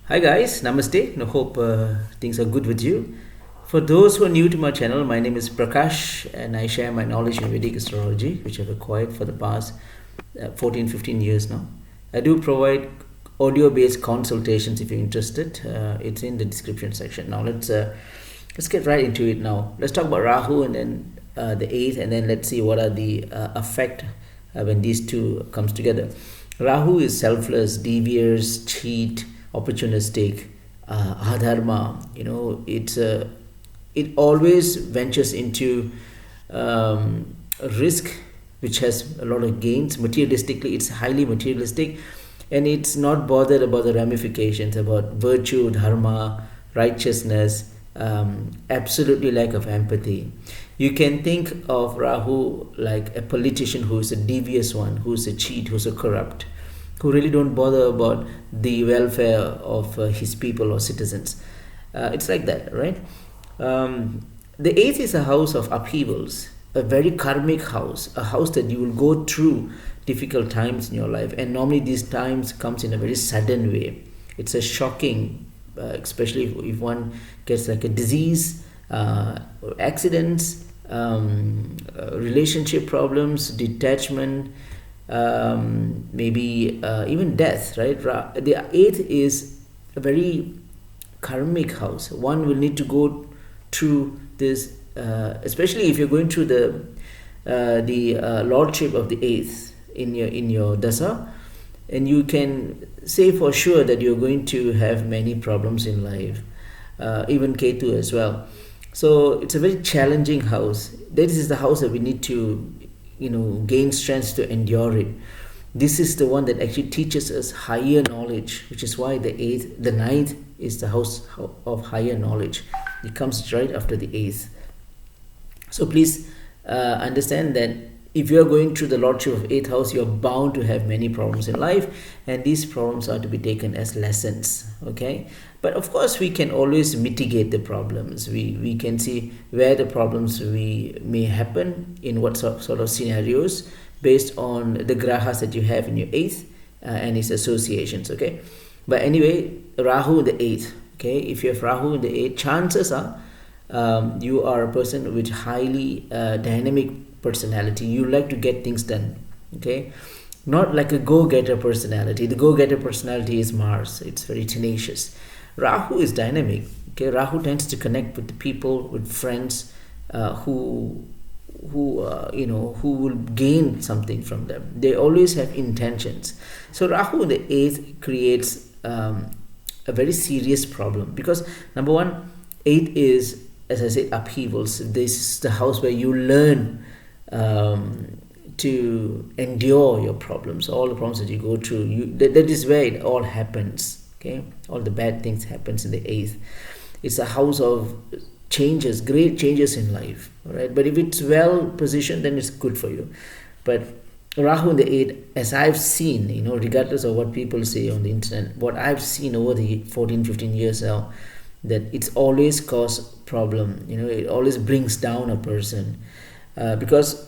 Hi guys, namaste. I hope things are good with you. For those who are new to my channel, my name is Prakash and I share my knowledge in Vedic astrology, which I've acquired for the past 14-15 years now. I do provide audio-based consultations if you're interested. It's in the description section. Now let's get right into it now. Let's talk about Rahu and then the 8th, and then let's see what are the effect when these two comes together. Rahu is selfless, devious, cheat, opportunistic, adharma. It always ventures into risk, which has a lot of gains. Materialistically, it's highly materialistic, and it's not bothered about the ramifications, about virtue, dharma, righteousness. Absolutely lack of empathy. You can think of Rahu like a politician who is a devious one, who is a cheat, who's a corrupt, who really don't bother about the welfare of his people or citizens. It's like that, right? The 8th is a house of upheavals, a very karmic house, a house that you will go through difficult times in your life, and normally these times comes in a very sudden way. It's a shocking, especially if one gets like a disease, accidents, relationship problems, detachment, maybe even death, right? The 8th is a very karmic house. One will need to go through this, especially if you're going through the lordship of the 8th in your dasa, and you can say for sure that you're going to have many problems in life, even Ketu as well. So it's a very challenging house. This is the house that we need to gain strength to endure it. This is the one that actually teaches us higher knowledge, which is why the 9th is the house of higher knowledge. It comes right after the 8th. So please understand that if you are going through the lordship of 8th house, you are bound to have many problems in life, and these problems are to be taken as lessons. Okay, but of course we can always mitigate the problems. We can see where the problems may happen, in what sort of scenarios, based on the grahas that you have in your 8th and its associations. Okay, but anyway, Rahu in the 8th. Okay, if you have Rahu in the 8th, chances are you are a person with highly dynamic personality. You like to get things done. Okay, not like a go-getter personality. The go-getter personality is Mars. It's very tenacious. Rahu is dynamic. Okay, Rahu tends to connect with the people, with friends who will gain something from them. They always have intentions. So Rahu in the 8th creates a very serious problem, because number one, 8 is, as I said, upheavals. This is the house where you learn to endure your problems, all the problems that you go through. That is where it all happens. Okay, all the bad things happens in the 8th. It's a house of changes, great changes in life. All right, but if it's well positioned, then it's good for you. But Rahu in the 8th, as I've seen, regardless of what people say on the internet, what I've seen over the 14-15 years now, that it's always caused problem. It always brings down a person, because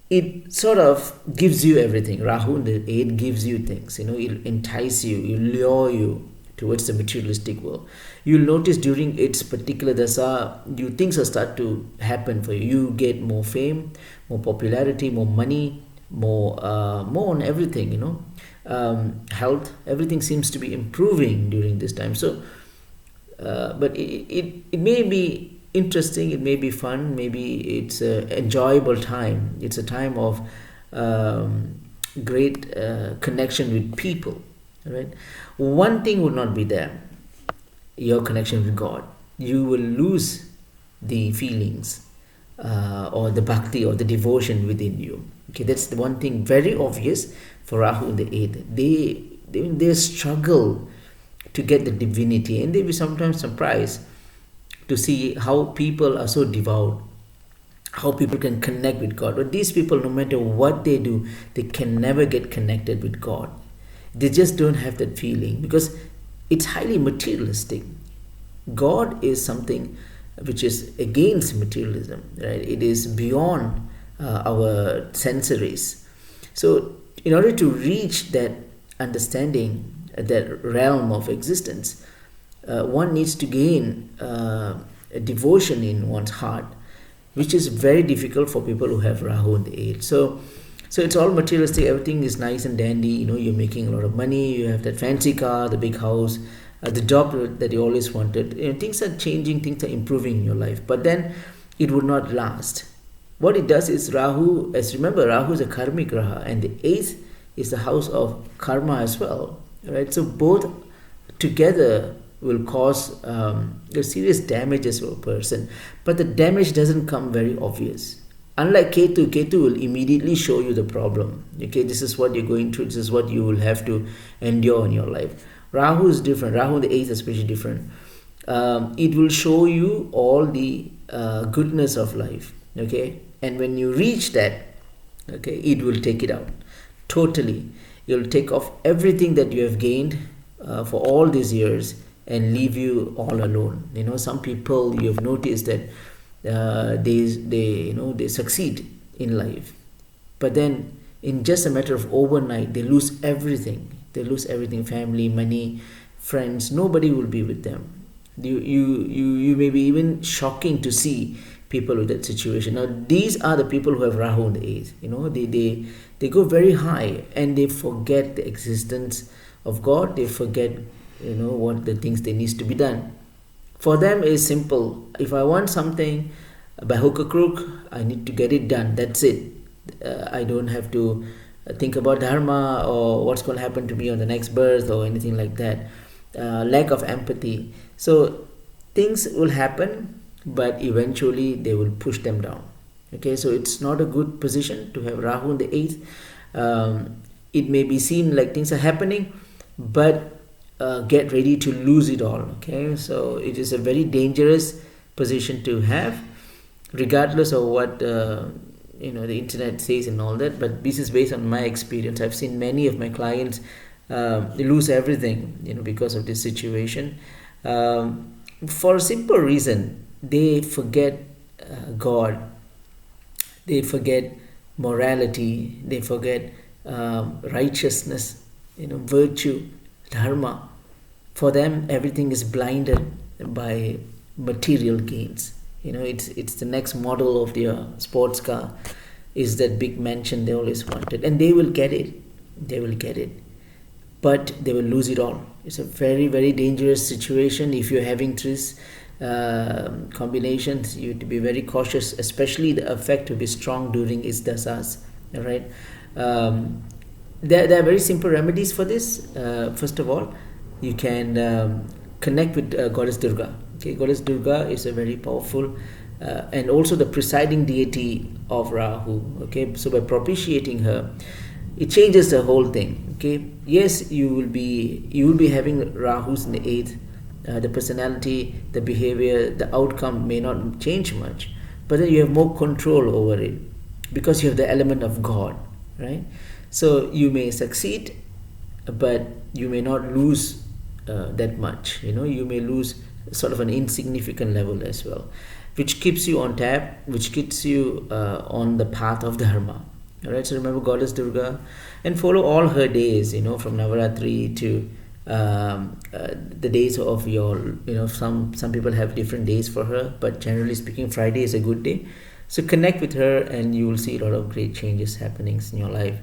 it sort of gives you everything. Rahu in the 8th gives you things. It'll entice you, it'll lure you towards the materialistic world. You'll notice during its particular dasa, things will start to happen for you. You get more fame, more popularity, more money, more on everything. Health, everything seems to be improving during this time. So, but it may be interesting, it may be fun, maybe it's an enjoyable time. It's a time of great connection with people, right? One thing would not be there: your connection with God. You will lose the feelings or the bhakti or the devotion within you. Okay, that's the one thing very obvious for Rahu in the 8th. They struggle to get the divinity, and they be sometimes surprised to see how people are so devout, how people can connect with God. But these people, no matter what they do, they can never get connected with God. They just don't have that feeling, because it's highly materialistic. God is something which is against materialism, right? It is beyond our sensories. So in order to reach that understanding, that realm of existence, one needs to gain a devotion in one's heart, which is very difficult for people who have Rahu in the 8th. So it's all materialistic. Everything is nice and dandy. You're making a lot of money. You have that fancy car, the big house, the job that you always wanted. Things are changing. Things are improving in your life. But then it would not last. What it does is Rahu, remember, Rahu is a karmic Raha, and the 8th is the house of karma as well. Right? So both together will cause serious damages for a person. But the damage doesn't come very obvious. Unlike Ketu will immediately show you the problem. Okay, this is what you're going through. This is what you will have to endure in your life. Rahu is different. Rahu in the 8th is especially different. It will show you all the goodness of life. Okay, and when you reach that, okay, it will take it out totally. It will take off everything that you have gained for all these years and leave you all alone. Some people, you have noticed that they succeed in life, but then in just a matter of overnight they lose everything. Family, money, friends. Nobody will be with them. You may be even shocking to see people with that situation. Now these are the people who have Rahu in the 8th. They go very high and they forget the existence of God. They forget what the things that needs to be done. For them is simple. If I want something by hook or crook, I need to get it done. That's it. I don't have to think about dharma or what's going to happen to me on the next birth or anything like that. Lack of empathy. So things will happen, but eventually they will push them down. Okay, so it's not a good position to have Rahu in the 8th. It may be seen like things are happening, but get ready to lose it all. Okay, so it is a very dangerous position to have, regardless of what the internet says and all that. But this is based on my experience. I've seen many of my clients lose everything because of this situation, for a simple reason. They forget God, they forget morality, they forget righteousness, virtue, dharma. For them, everything is blinded by material gains. It's the next model of their sports car, is that big mansion they always wanted, and they will get it. But they will lose it all. It's a very, very dangerous situation. If you're having this combinations, you have to be very cautious, especially the effect will be strong during its dasas. All right. There are very simple remedies for this. First of all, you can connect with Goddess Durga. Okay, Goddess Durga is a very powerful and also the presiding deity of Rahu. Okay, so by propitiating her, it changes the whole thing. Okay, yes, you will be having Rahus in the 8th. The personality, the behavior, the outcome may not change much, but then you have more control over it because you have the element of God, right? So you may succeed, but you may not lose that much. You may lose sort of an insignificant level as well, which keeps you on tap, which keeps you on the path of dharma. All right. So remember Goddess Durga, and follow all her days. From Navaratri to the days of your. Some people have different days for her, but generally speaking, Friday is a good day. So connect with her, and you will see a lot of great changes happening in your life.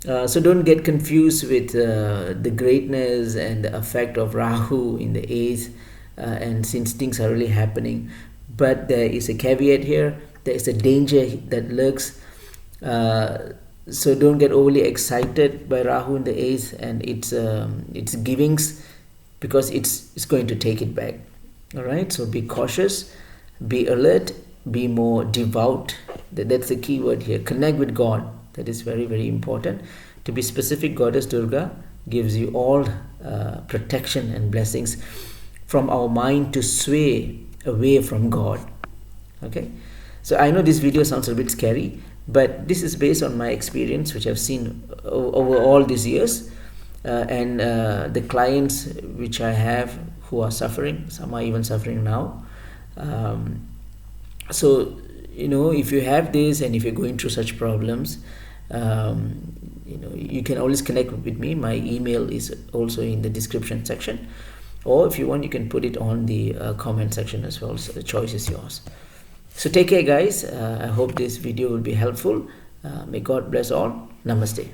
So don't get confused with the greatness and the effect of Rahu in the 8th, and since things are really happening. But there is a caveat here. There is a danger that lurks. So don't get overly excited by Rahu in the 8th and its givings, because it's going to take it back. All right. So be cautious, be alert, be more devout. That's the key word here. Connect with God. That is very, very important. To be specific, Goddess Durga gives you all protection and blessings from our mind to sway away from God. Okay, so I know this video sounds a bit scary, but this is based on my experience, which I've seen over all these years, and the clients which I have who are suffering. Some are even suffering now. So if you have this and if you're going through such problems, you can always connect with me. My email is also in the description section, or if you want, you can put it on the comment section as well. So the choice is yours. So take care, guys. I hope this video will be helpful. May God bless all. Namaste.